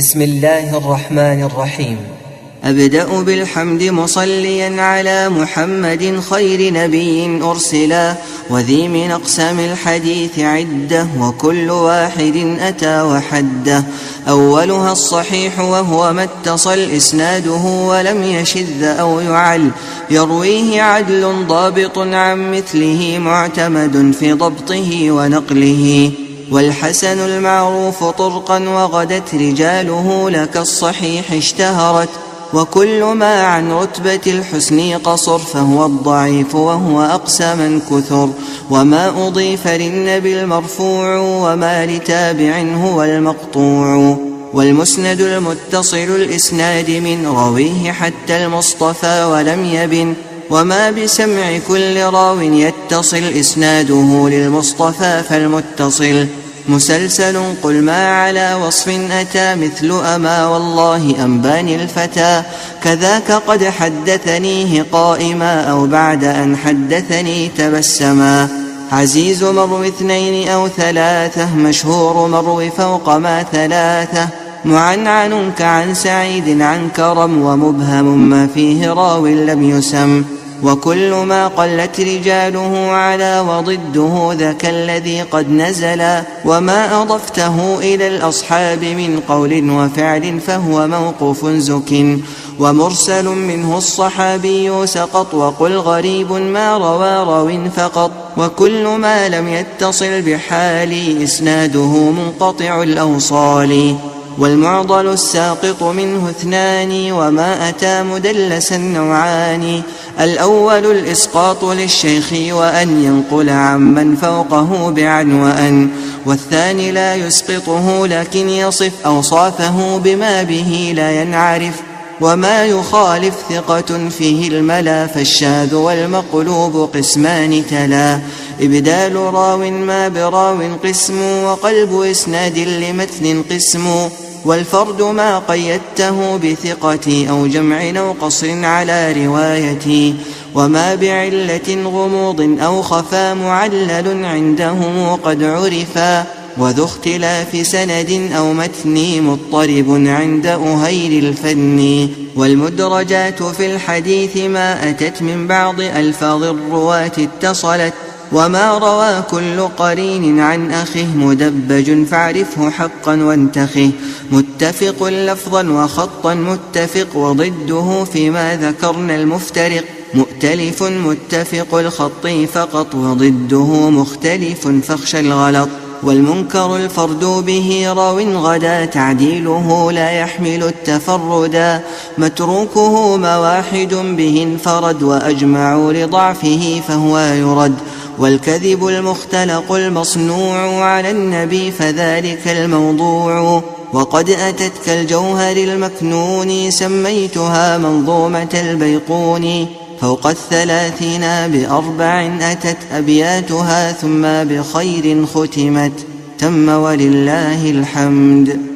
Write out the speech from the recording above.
بسم الله الرحمن الرحيم. أبدأ بالحمد مصليا على محمد خير نبي أرسلا، وذي من أقسام الحديث عدة، وكل واحد أتى وحده. أولها الصحيح وهو ما اتصل إسناده ولم يشذ أو يعل، يرويه عدل ضابط عن مثله معتمد في ضبطه ونقله. والحسن المعروف طرقا وغدت رجاله لك الصحيح اشتهرت، وكل ما عن رتبة الحسن قصر فهو الضعيف وهو أقسى من كثر. وما أضيف للنبي المرفوع، وما لتابع هو المقطوع. والمسند المتصل الإسناد من رويه حتى المصطفى ولم يبن، وما بسمع كل راو يتصل إسناده للمصطفى فالمتصل. مسلسل قل ما على وصف أتى مثل أما والله أنباني الفتى، كذاك قد حدثنيه قائما أو بعد أن حدثني تبسما. عزيز مروي 2 أو 3، مشهور مروي فوق ما 3، معنعن كعن سعيد عن كرم، ومبهم ما فيه راو لم يسم. وكل ما قلت رجاله على وضده ذاك الذي قد نزلا، وما أضفته إلى الأصحاب من قول وفعل فهو موقوف زك. ومرسل منه الصحابي سقط، وقل غريب ما روى راو فقط. وكل ما لم يتصل بحال إسناده منقطع الأوصال. والمعضل الساقط منه 2، وما أتى مدلسا نوعان. الأول الإسقاط للشيخ وأن ينقل عمن فوقه بعنوان، والثاني لا يسقطه لكن يصف أوصافه بما به لا ينعرف. وما يخالف ثقة فيه الملا، فالشاذ والمقلوب قسمان تلا. إبدال راو ما براو قسم، وقلب إسناد لمتن قسم. والفرد ما قيدته بثقة أو جمع أو قصر على روايتي. وما بعلة غموض أو خفا معلل عنده قد عرفا. وذو اختلاف سند أو متن مضطرب عند أهيل الفن. والمدرجات في الحديث ما أتت من بعض ألفاظ الرواة اتصلت، وما روى كل قرين عن أخه مدبج فاعرفه حقا وانتخه. متفق لفظا وخطا متفق، وضده فيما ذكرنا المفترق. مؤتلف متفق الخط فقط، وضده مختلف فاخشى الغلط. والمنكر الفرد به راو غدا، تعديله لا يحمل التفردا. متروكه ما واحد به انفرد، وأجمعوا لضعفه فهو يرد. والكذب المختلق المصنوع على النبي فذلك الموضوع. وقد أتت كالجوهر المكنون، سميتها منظومة البيقون. فوق 30 ب4 أتت أبياتها، ثم بخير ختمت. تم ولله الحمد.